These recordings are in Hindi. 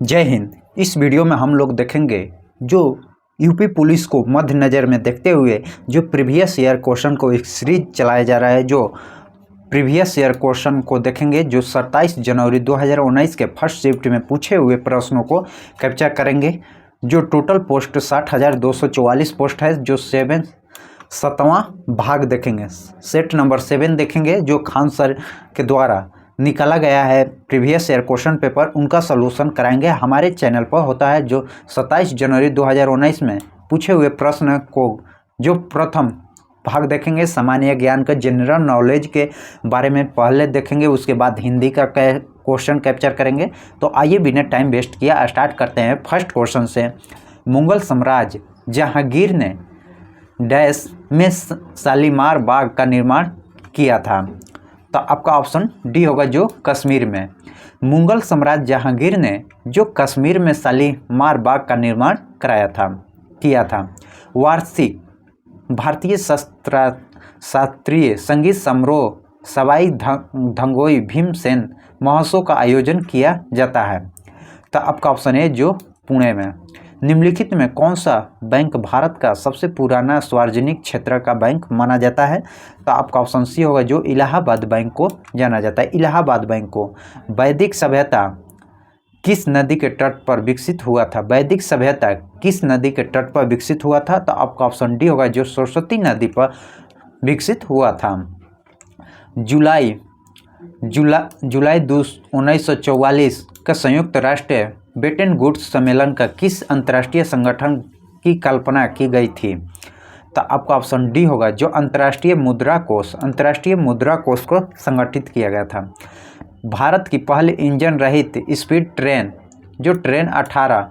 जय हिंद। इस वीडियो में हम लोग देखेंगे जो यूपी पुलिस को मद्देनज़र में देखते हुए जो प्रीवियस ईयर क्वेश्चन को एक सीरीज चलाया जा रहा है। जो प्रीवियस ईयर क्वेश्चन को देखेंगे जो 27 जनवरी 2019 के फर्स्ट शिफ्ट में पूछे हुए प्रश्नों को कैप्चर करेंगे। जो टोटल पोस्ट 60,244 पोस्ट है। जो 7वां भाग देखेंगे, सेट नंबर 7 देखेंगे जो खान सर के द्वारा निकाला गया है प्रीवियस ईयर क्वेश्चन पेपर, उनका सलूशन कराएंगे। हमारे चैनल पर होता है जो 27 जनवरी 2019 में पूछे हुए प्रश्न को जो प्रथम भाग देखेंगे सामान्य ज्ञान का जनरल नॉलेज के बारे में पहले देखेंगे, उसके बाद हिंदी का क्वेश्चन कैप्चर करेंगे। तो आइए बिना टाइम वेस्ट किया स्टार्ट करते हैं फर्स्ट क्वेश्चन से। मुगल साम्राज्य जहांगीर ने डैश में शालीमार बाग का निर्माण किया था। तो आपका ऑप्शन डी होगा जो कश्मीर में। मुगल सम्राट जहांगीर ने जो कश्मीर में शालीमार बाग का निर्माण किया था। वार्षिक भारतीय शास्त्रीय संगीत समारोह सवाई धंगोई भीमसेन महोत्सव का आयोजन किया जाता है। तो आपका ऑप्शन है जो पुणे में। निम्नलिखित में कौन सा बैंक भारत का सबसे पुराना सार्वजनिक क्षेत्र का बैंक माना जाता है। तो आपका ऑप्शन सी होगा जो इलाहाबाद बैंक को जाना जाता है। इलाहाबाद बैंक को। वैदिक सभ्यता किस नदी के तट पर विकसित हुआ था। वैदिक सभ्यता किस नदी के तट पर विकसित हुआ था। तो आपका ऑप्शन डी होगा जो सरस्वती नदी पर विकसित हुआ था। जुलाई 1944 का संयुक्त राष्ट्र ब्रेटन वुड्स सम्मेलन का किस अंतर्राष्ट्रीय संगठन की कल्पना की गई थी। तो आपका ऑप्शन डी होगा जो अंतर्राष्ट्रीय मुद्रा कोष को संगठित किया गया था। भारत की पहली इंजन रहित स्पीड ट्रेन जो ट्रेन 18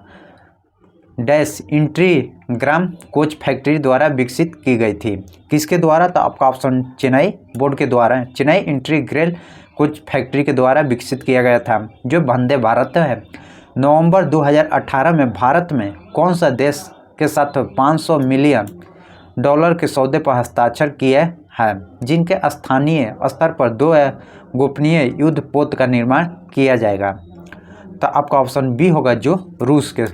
डैश इंटीग्राम कोच फैक्ट्री द्वारा विकसित की गई थी। किसके द्वारा। तो आपका ऑप्शन चेन्नई बोर्ड के द्वारा, चेन्नई इंटीग्रल कोच फैक्ट्री के द्वारा विकसित किया गया था जो वंदे भारत है। नवंबर 2018 में भारत में कौन सा देश के साथ 500 मिलियन डॉलर के सौदे पर हस्ताक्षर किए हैं, जिनके स्थानीय स्तर पर 2 गोपनीय युद्धपोत का निर्माण किया जाएगा। तो आपका ऑप्शन बी होगा जो रूस के।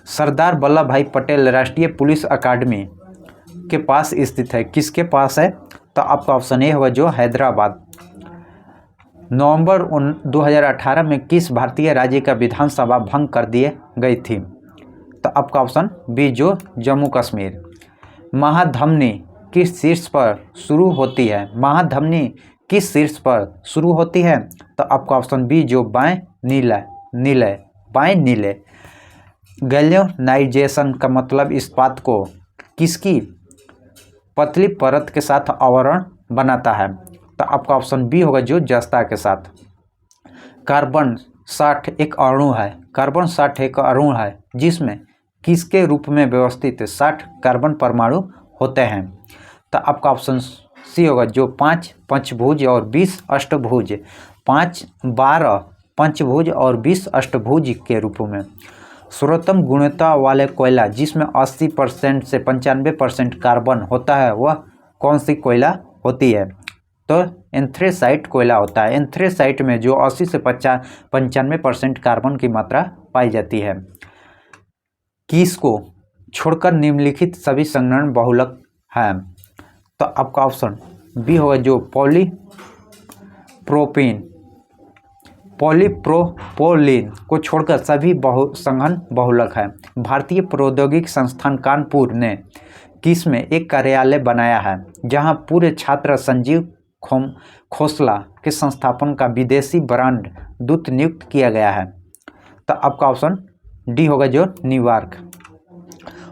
सरदार वल्लभ भाई पटेल राष्ट्रीय पुलिस अकादमी के पास स्थित है। किसके पास है। तो आपका ऑप्शन ए होगा जो हैदराबाद। नवंबर 2018 में किस भारतीय राज्य का विधानसभा भंग कर दी गई थी। तो आपका ऑप्शन बी जो जम्मू कश्मीर। महाधमनी किस शीर्ष पर शुरू होती है। महाधमनी किस शीर्ष पर शुरू होती है। तो आपका ऑप्शन बी जो बाएं नीले। गैल्वेनाइजेशन का मतलब इस्पात को किसकी पतली परत के साथ आवरण बनाता है। तो आपका ऑप्शन बी होगा जो जस्ता के साथ। कार्बन 60 एक अणु है जिसमें किसके रूप में व्यवस्थित 60 कार्बन परमाणु होते हैं। तो आपका ऑप्शन सी होगा जो 5 पंचभुज और 20 अष्टभुज, 5 12 पंचभुज और 20 अष्टभुज के रूप में। सर्वोत्तम गुणवत्ता वाले कोयला जिसमें 80% से 95% कार्बन होता है वह कौन सी कोयला होती है। तो एंथ्रेसाइट कोयला होता है। एंथ्रेसाइट में जो 80 से 95% कार्बन की मात्रा पाई जाती है। किसको छोड़कर निम्नलिखित सभी संघनन बहुलक हैं। तो आपका ऑप्शन बी होगा जो पॉलीप्रोपोलिन को छोड़कर सभी संघन बहुलक है। भारतीय प्रौद्योगिकी संस्थान कानपुर ने किस में एक कार्यालय बनाया है जहां पूर्व छात्र संजीव खोसला के संस्थापन का विदेशी ब्रांड दूत नियुक्त किया गया है। तो आपका ऑप्शन डी होगा जो न्यूयॉर्क।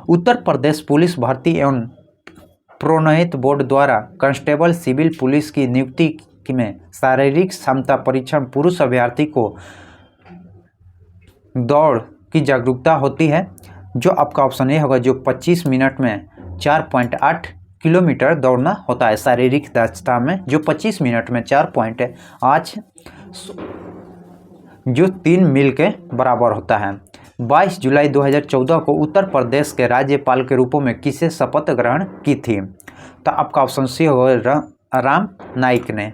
उत्तर प्रदेश पुलिस भर्ती एवं प्रोन्नति बोर्ड द्वारा कांस्टेबल सिविल पुलिस की नियुक्ति में शारीरिक क्षमता परीक्षण पुरुष अभ्यर्थी को दौड़ की जागरूकता होती है। जो आपका ऑप्शन ए होगा जो 25 मिनट में 4.8 किलोमीटर दौड़ना होता है। शारीरिक दक्षता में जो 25 मिनट में 4.8 जो 3 मील के बराबर होता है। 22 जुलाई 2014 को उत्तर प्रदेश के राज्यपाल के रूप में किसे शपथ ग्रहण की थी। तो आपका ऑप्शन सी होगा राम नाईक ने।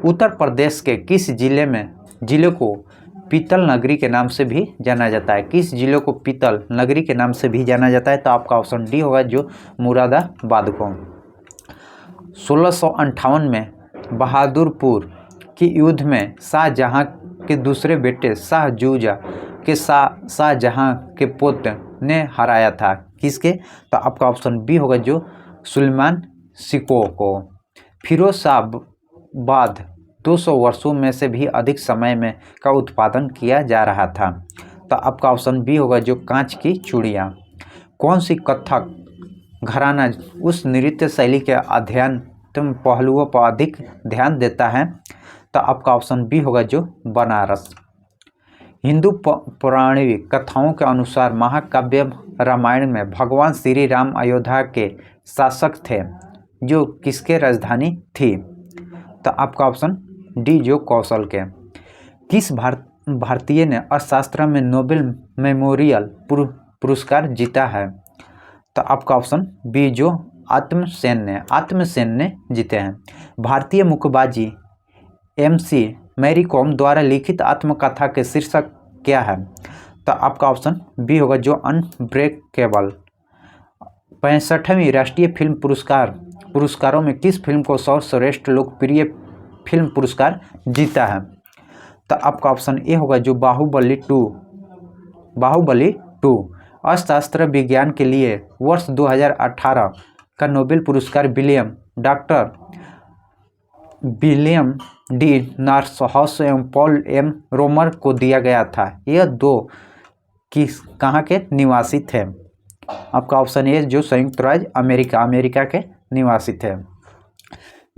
उत्तर प्रदेश के किस जिले को पीतल नगरी के नाम से भी जाना जाता है? किस जिले को पीतल नगरी के नाम से भी जाना जाता है? तो आपका ऑप्शन डी होगा जो मुरादाबाद को। 1658 में बहादुरपुर की युद्ध में शाहजहां के दूसरे बेटे शाहजूजा के शाहजहां के पुत्र ने हराया था किसके? तो आपका ऑप्शन बी होगा जो सुलेमान शिकोह को। फिरोजाबाद 200 वर्षों में से भी अधिक समय में का उत्पादन किया जा रहा था। तो आपका ऑप्शन बी होगा जो कांच की चूड़ियाँ। कौन सी कथक घराना उस नृत्य शैली के अध्यात्म पहलुओं पर अधिक ध्यान देता है? तो आपका ऑप्शन बी होगा जो बनारस। हिंदू पौराणिक कथाओं के अनुसार महाकाव्य रामायण में भगवान श्री राम अयोध्या के शासक थे जो किसके राजधानी थी? तो आपका ऑप्शन डी जो कौशल के। किस भारतीय ने अर्थशास्त्र में नोबेल मेमोरियल पुरस्कार जीता है? तो आपका ऑप्शन बी जो आत्मसेन ने जीते हैं। भारतीय मुक्केबाजी MC मैरी कॉम द्वारा लिखित आत्मकथा के शीर्षक क्या है? तो आपका ऑप्शन बी होगा जो अनब्रेकेबल। 65वीं राष्ट्रीय फिल्म पुरस्कारों में किस फिल्म को सर्वश्रेष्ठ लोकप्रिय फिल्म पुरस्कार जीता है? तो आपका ऑप्शन ए होगा जो बाहुबली 2। अर्थशास्त्र विज्ञान के लिए वर्ष 2018 का नोबेल पुरस्कार डॉक्टर विलियम डी नॉर्थहाउस एवं पॉल एम रोमर को दिया गया था। यह दो कहाँ के निवासी थे? आपका ऑप्शन ए जो संयुक्त राज्य अमेरिका के निवासी थे।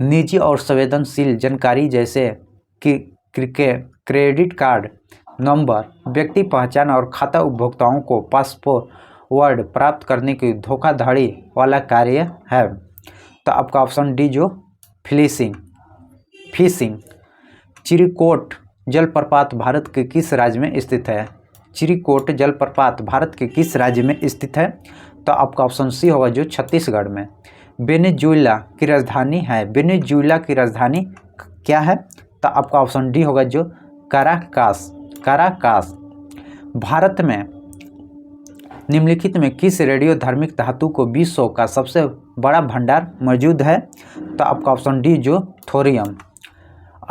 निजी और संवेदनशील जानकारी जैसे कि क्रेडिट कार्ड नंबर, व्यक्ति पहचान और खाता उपभोक्ताओं को पासवर्ड प्राप्त करने की धोखाधड़ी वाला कार्य है। तो आपका ऑप्शन डी जो फिशिंग। चिरिकोट जलप्रपात भारत के किस राज्य में स्थित है? चिरिकोट जलप्रपात भारत के किस राज्य में स्थित है? तो आपका ऑप्शन सी होगा जो छत्तीसगढ़ में। वेनेजुएला की राजधानी है। वेनेजुएला की राजधानी क्या है? तो आपका ऑप्शन डी होगा जो काराकास। भारत में निम्नलिखित में किस रेडियो धार्मिक धातु को विश्व का सबसे बड़ा भंडार मौजूद है? तो आपका ऑप्शन डी जो थोरियम।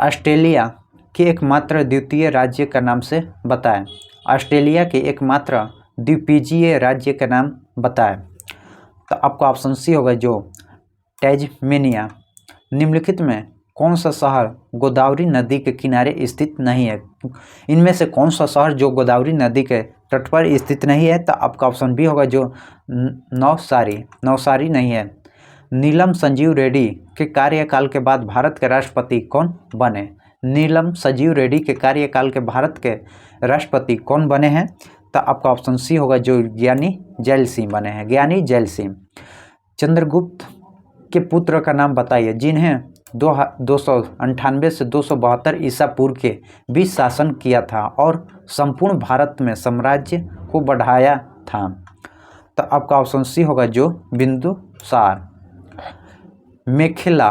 ऑस्ट्रेलिया के एकमात्र द्वीपीय राज्य का नाम से बताएं। ऑस्ट्रेलिया के एकमात्र द्वीपीय राज्य का नाम बताएं। तो आपका ऑप्शन सी होगा जो टैज़मेनिया। निम्नलिखित में कौन सा शहर गोदावरी नदी के किनारे स्थित नहीं है? इनमें से कौन सा शहर जो गोदावरी नदी के तट पर स्थित नहीं है? तो आपका ऑप्शन बी होगा जो नवसारी नहीं है। नीलम संजीव रेड्डी के कार्यकाल के बाद भारत के राष्ट्रपति कौन बने? नीलम संजीव रेड्डी के कार्यकाल के भारत के राष्ट्रपति कौन बने हैं? तो आपका ऑप्शन सी होगा जो ज्ञानी जैल सिंह बने हैं। ज्ञानी जैल सिंह। चंद्रगुप्त के पुत्र का नाम बताइए जिन्हें 298 से 272 ईसा पूर्व के बीच शासन किया था और संपूर्ण भारत में साम्राज्य को बढ़ाया था। तो आपका ऑप्शन सी होगा जो बिंदुसार। मेखला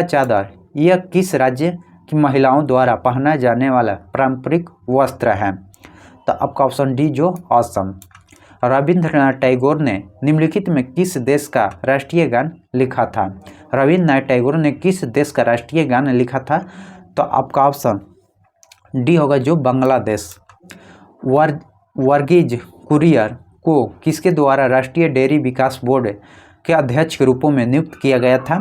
चादर यह किस राज्य की महिलाओं द्वारा पहना जाने वाला पारंपरिक वस्त्र है? तो आपका ऑप्शन डी जो असम। रविंद्रनाथ टैगोर ने निम्नलिखित में किस देश का राष्ट्रीय गान लिखा था? रविंद्रनाथ टैगोर ने किस देश का राष्ट्रीय गान लिखा था? तो आपका ऑप्शन डी होगा जो बांग्लादेश। वर्गीज कुरियन को किसके द्वारा राष्ट्रीय डेयरी विकास बोर्ड के अध्यक्ष के रूप में नियुक्त किया गया था?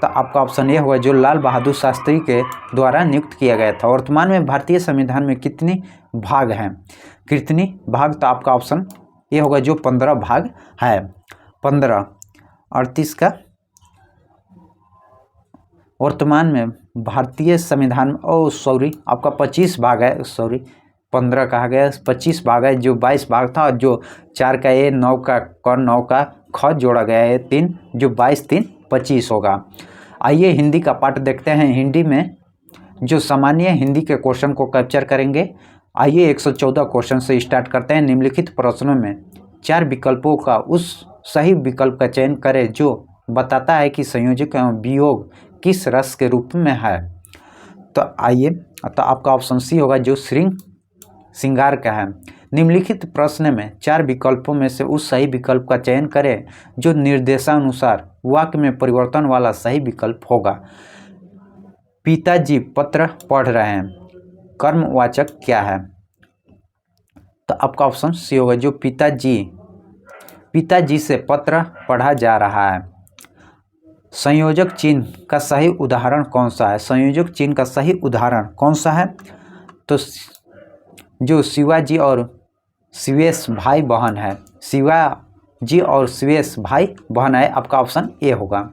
तो आपका ऑप्शन ए होगा जो लाल बहादुर शास्त्री के द्वारा नियुक्त किया गया था। वर्तमान में भारतीय संविधान में कितनी भाग हैं? कितनी भाग? तो आपका ऑप्शन ये होगा जो 15 भाग है। 15 38 का वर्तमान में भारतीय संविधान आपका 25 भाग है। 15 कहा गया, 25 भाग है। जो 22 भाग था और जो 4 का ए 9 का क 9 का ख जोड़ा गया है 3, जो 22 3 25 होगा। आइए हिंदी का पाठ देखते हैं। हिंदी में जो सामान्य हिंदी के क्वेश्चन को कैप्चर करेंगे। आइए 114 क्वेश्चन से स्टार्ट करते हैं। निम्नलिखित प्रश्नों में 4 विकल्पों का उस सही विकल्प का चयन करें जो बताता है कि संयोजक एवं वियोग किस रस के रूप में है। तो आइए तो आपका ऑप्शन सी होगा जो श्रृंगार का है। निम्नलिखित प्रश्न में 4 विकल्पों में से उस सही विकल्प का चयन करें जो निर्देशानुसार वाक्य में परिवर्तन वाला सही विकल्प होगा। पिताजी पत्र पढ़ रहे हैं, कर्मवाचक क्या है? तो आपका ऑप्शन सी होगा जो पिताजी से पत्र पढ़ा जा रहा है। संयोजक चिन्ह का सही उदाहरण कौन सा है? संयोजक चिन्ह का सही उदाहरण कौन सा है? तो जो शिवाजी और शिवेश भाई बहन है, शिवाजी और शिवेश भाई बहन है, आपका ऑप्शन ए होगा।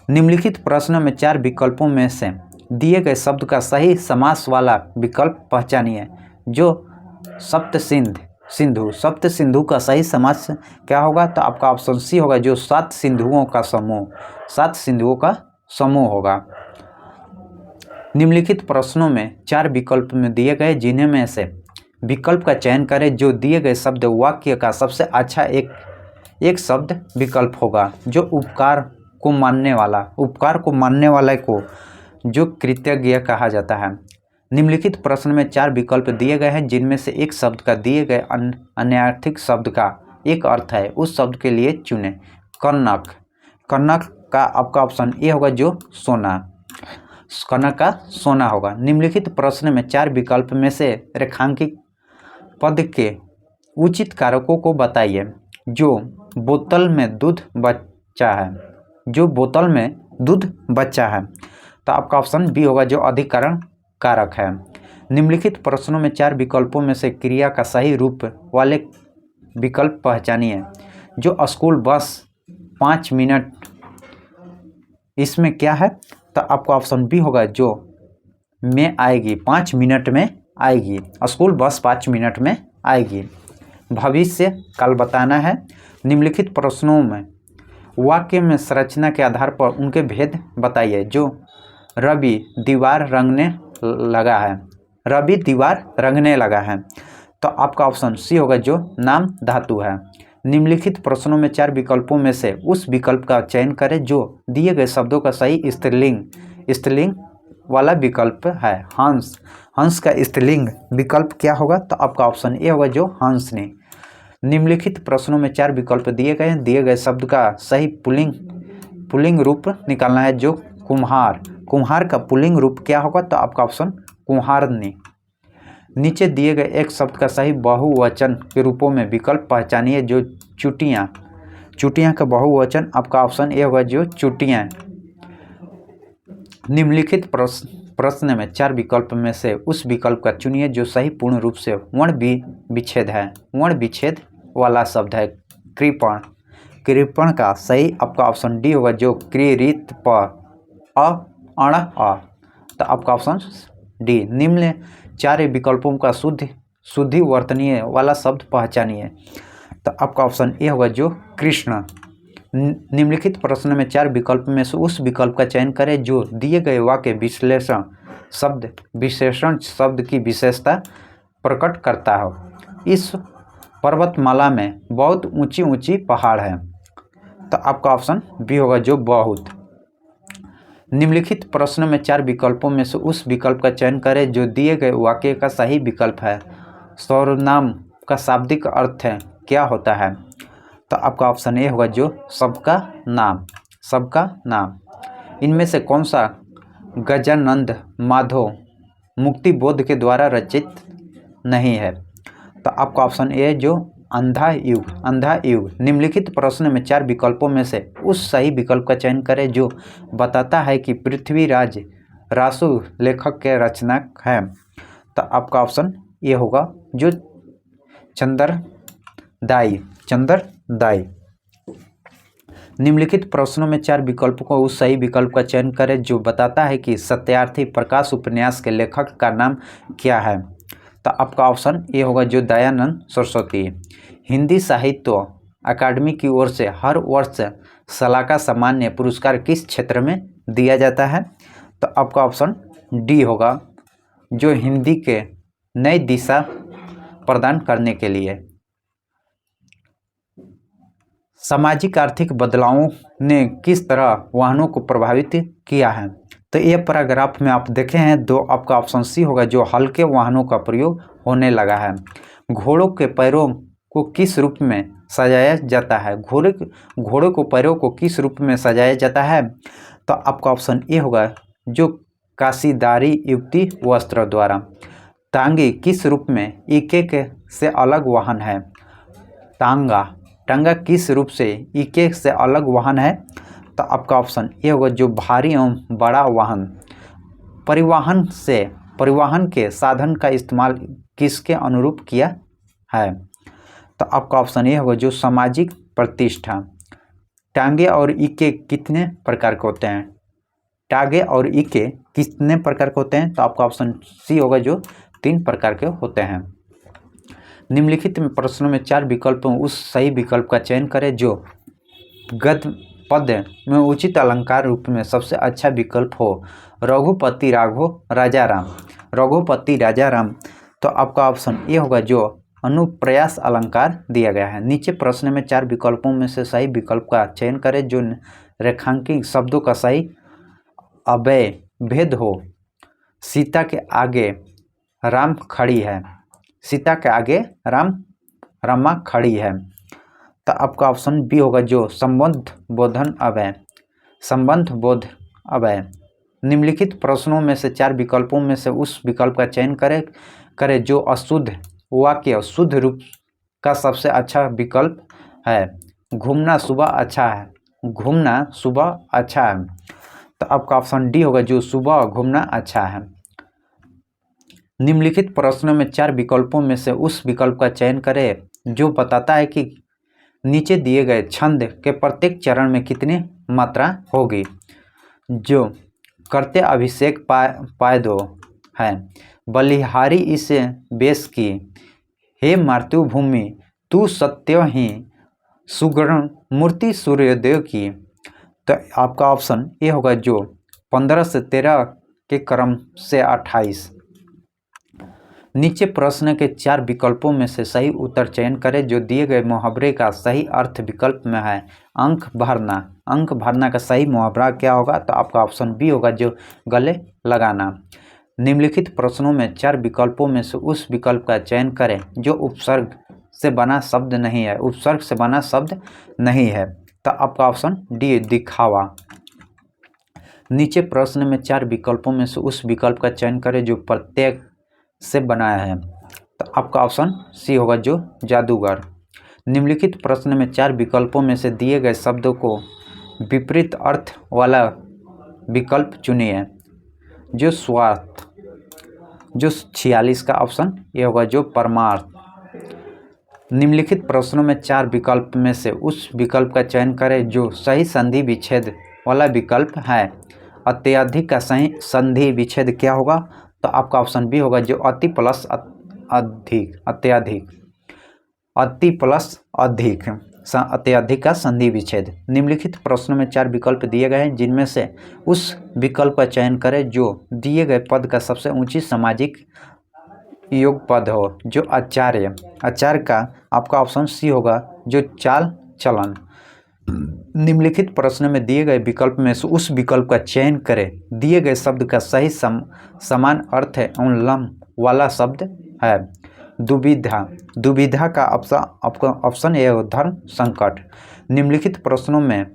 निम्नलिखित प्रश्न में 4 विकल्पों में से दिए गए शब्द का सही समास वाला विकल्प पहचानिए। जो सप्त सिंधु का सही समास क्या होगा? तो आपका ऑप्शन सी होगा जो 7 सिंधुओं का समूह होगा। निम्नलिखित प्रश्नों में 4 विकल्प में दिए गए जिन्हें में से विकल्प का चयन करें जो दिए गए शब्द वाक्य का सबसे अच्छा एक शब्द विकल्प होगा। जो उपकार को मानने वाले को जो कृतज्ञ कहा जाता है। निम्नलिखित प्रश्न में 4 विकल्प दिए गए हैं जिनमें से एक शब्द का दिए गए अन्यार्थिक शब्द का एक अर्थ है, उस शब्द के लिए चुनें। कनक का आपका ऑप्शन ए होगा जो सोना, कनक का सोना होगा। निम्नलिखित प्रश्न में 4 विकल्प में से रेखांकित पद के उचित कारकों को बताइए। जो बोतल में दूध बच्चा है, तो आपका ऑप्शन बी होगा जो अधिकरण कारक है। निम्नलिखित प्रश्नों में 4 विकल्पों में से क्रिया का सही रूप वाले विकल्प पहचानिए। जो स्कूल बस 5 मिनट, इसमें क्या है? तो आपका ऑप्शन बी होगा जो में आएगी, 5 मिनट में आएगी, स्कूल बस 5 मिनट में आएगी। भविष्य काल बताना है। निम्नलिखित प्रश्नों में वाक्य में संरचना के आधार पर उनके भेद बताइए। जो रवि दीवार रंगने लगा है, तो आपका ऑप्शन सी होगा जो नाम धातु है। निम्नलिखित प्रश्नों में 4 विकल्पों में से उस विकल्प का चयन करें जो दिए गए शब्दों का सही स्त्रीलिंग वाला विकल्प है। हंस का स्त्रीलिंग विकल्प क्या होगा? तो आपका ऑप्शन ए होगा जो हंसनी। निम्नलिखित प्रश्नों में 4 विकल्प दिए गए शब्द का सही पुल्लिंग रूप निकालना है। जो कुम्हार का पुल्लिंग रूप क्या होगा? तो आपका ऑप्शन कुम्हारनी। नीचे दिए गए एक शब्द का सही बहुवचन के रूपों में विकल्प पहचानिए। जो चुटियाँ का बहुवचन, आपका ऑप्शन ए होगा जो चुटियाँ। निम्नलिखित प्रश्न में 4 विकल्प में से उस विकल्प का चुनिए जो सही पूर्ण रूप से वर्ण विच्छेद वाला शब्द है। कृपण का सही आपका ऑप्शन डी होगा जो क्रिरित अण अ, तो आपका ऑप्शन डी। निम्न 4 विकल्पों का शुद्धि वर्तनीय वाला शब्द पहचानिए। तो आपका ऑप्शन ए होगा जो कृष्ण। निम्नलिखित प्रश्न में 4 विकल्प में से उस विकल्प का चयन करें जो दिए गए वाक्य विशेषण शब्द की विशेषता प्रकट करता हो। इस पर्वतमाला में बहुत ऊंची पहाड़ है, तो आपका ऑप्शन बी होगा जो बहुत। निम्नलिखित प्रश्न में 4 विकल्पों में से उस विकल्प का चयन करें जो दिए गए वाक्य का सही विकल्प है। सर्वनाम का शाब्दिक अर्थ क्या होता है? तो आपका ऑप्शन ए होगा जो सबका नाम। इनमें से कौन सा गजानंद माधव मुक्ति बोध के द्वारा रचित नहीं है? तो आपका ऑप्शन ए जो अंधा युग। निम्नलिखित प्रश्न में 4 विकल्पों में से उस सही विकल्प का चयन करें जो बताता है कि पृथ्वीराज रासु लेखक के रचनाक हैं। तो आपका ऑप्शन ए होगा जो चंद्रदाई। निम्नलिखित प्रश्नों में 4 विकल्पों को उस सही विकल्प का चयन करें जो बताता है कि सत्यार्थी प्रकाश उपन्यास के लेखक का नाम क्या है? तो आपका ऑप्शन ए होगा जो दयानंद सरस्वती। हिंदी साहित्य अकादमी की ओर से हर वर्ष सलाका सामान्य पुरस्कार किस क्षेत्र में दिया जाता है? तो आपका ऑप्शन डी होगा जो हिंदी के नई दिशा प्रदान करने के लिए। सामाजिक आर्थिक बदलावों ने किस तरह वाहनों को प्रभावित किया है? तो ये पैराग्राफ में आप देखे हैं दो, आपका ऑप्शन सी होगा जो हल्के वाहनों का प्रयोग होने लगा है। घोड़ों के पैरों को किस रूप में सजाया जाता है? घोड़े को पैरों को किस रूप में सजाया जाता है? तो आपका ऑप्शन ए होगा जो काशीदारी युक्ति वस्त्र द्वारा। टांगे किस रूप में ईके के से अलग वाहन है? टांगा किस रूप से ईके से अलग वाहन है? तो आपका ऑप्शन ए होगा जो भारी एवं बड़ा वाहन। परिवहन के साधन का इस्तेमाल किसके अनुरूप किया है? तो आपका ऑप्शन ए होगा जो सामाजिक प्रतिष्ठा। टांगे और ईके कितने प्रकार के होते हैं? टांगे और ईके कितने प्रकार के होते हैं? तो आपका ऑप्शन सी होगा जो 3 प्रकार के होते हैं। निम्नलिखित में प्रश्नों में 4 विकल्पों में उस सही विकल्प का चयन करें जो गद्य पद्य में उचित अलंकार रूप में सबसे अच्छा विकल्प हो। रघुपति राजा राम। तो आपका ऑप्शन ए होगा जो अनुप्रास अलंकार दिया गया है। नीचे प्रश्न में 4 विकल्पों में से सही विकल्प का चयन करें जो रेखांकित शब्दों का सही अव्यय भेद हो। सीता के आगे राम खड़ी है। सीता के आगे रमा खड़ी है। तो आपका ऑप्शन बी होगा जो संबंध बोध अव्यय। निम्नलिखित प्रश्नों में से 4 विकल्पों में से उस विकल्प का चयन करें जो अशुद्ध वाक्य शुद्ध रूप का सबसे अच्छा विकल्प है। घूमना सुबह अच्छा है। तो आपका ऑप्शन डी होगा जो सुबह घूमना अच्छा है। निम्नलिखित प्रश्नों में 4 विकल्पों में से उस विकल्प का चयन करें जो बताता है कि नीचे दिए गए छंद के प्रत्येक चरण में कितनी मात्रा होगी। जो करते अभिषेक पाए दो है। बलिहारी इसे बेश की। हे मातृभूमि तू सत्य ही सुगण मूर्ति सूर्योदय की। तो आपका ऑप्शन ए होगा जो 15 से 13 के क्रम से 28। नीचे प्रश्न के 4 विकल्पों में से सही उत्तर चयन करें जो दिए गए मुहावरे का सही अर्थ विकल्प में है। अंक भरना का सही मुहावरा क्या होगा? तो आपका ऑप्शन बी होगा जो गले लगाना। निम्नलिखित प्रश्नों में 4 विकल्पों में से उस विकल्प का चयन करें जो उपसर्ग से बना शब्द नहीं है। तो आपका ऑप्शन डी दिखावा। नीचे प्रश्न में 4 विकल्पों में से उस विकल्प का चयन करें जो प्रत्येक से बनाया है। तो आपका ऑप्शन सी होगा जो जादूगर। निम्नलिखित प्रश्न में 4 विकल्पों में से दिए गए शब्दों को विपरीत अर्थ वाला विकल्प चुनिए। जो स्वार्थ। जो 46 का ऑप्शन ये होगा जो परमार्थ। निम्नलिखित प्रश्नों में 4 विकल्प में से उस विकल्प का चयन करें जो सही संधि विच्छेद वाला विकल्प है। अत्यधिक का सही संधि विच्छेद क्या होगा? तो आपका ऑप्शन बी होगा जो अति प्लस अत्यधिक का संधि विच्छेद। निम्नलिखित प्रश्नों में 4 विकल्प दिए गए हैं जिनमें से उस विकल्प का चयन करें जो दिए गए पद का सबसे ऊंची सामाजिक योग पद हो। जो आचार्य का आपका ऑप्शन सी होगा जो चाल चलन। निम्नलिखित प्रश्न में दिए गए विकल्प में से उस विकल्प का चयन करें दिए गए शब्द का सही समान अर्थ है एवं लंब वाला शब्द है। दुविधा का आपका ऑप्शन ए धर्म संकट। निम्नलिखित प्रश्नों में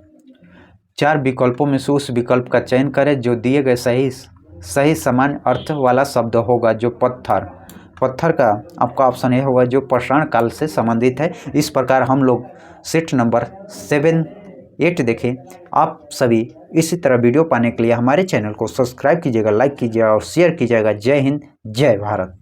4 विकल्पों में से उस विकल्प का चयन करें जो दिए गए सही समान अर्थ वाला शब्द होगा। जो पत्थर का आपका ऑप्शन ए होगा जो पाषाण काल से संबंधित है। इस प्रकार हम लोग सेट नंबर 7, 8 देखें। आप सभी इसी तरह वीडियो पाने के लिए हमारे चैनल को सब्सक्राइब कीजिएगा, लाइक कीजिएगा और शेयर कीजिएगा। जय हिंद, जय भारत।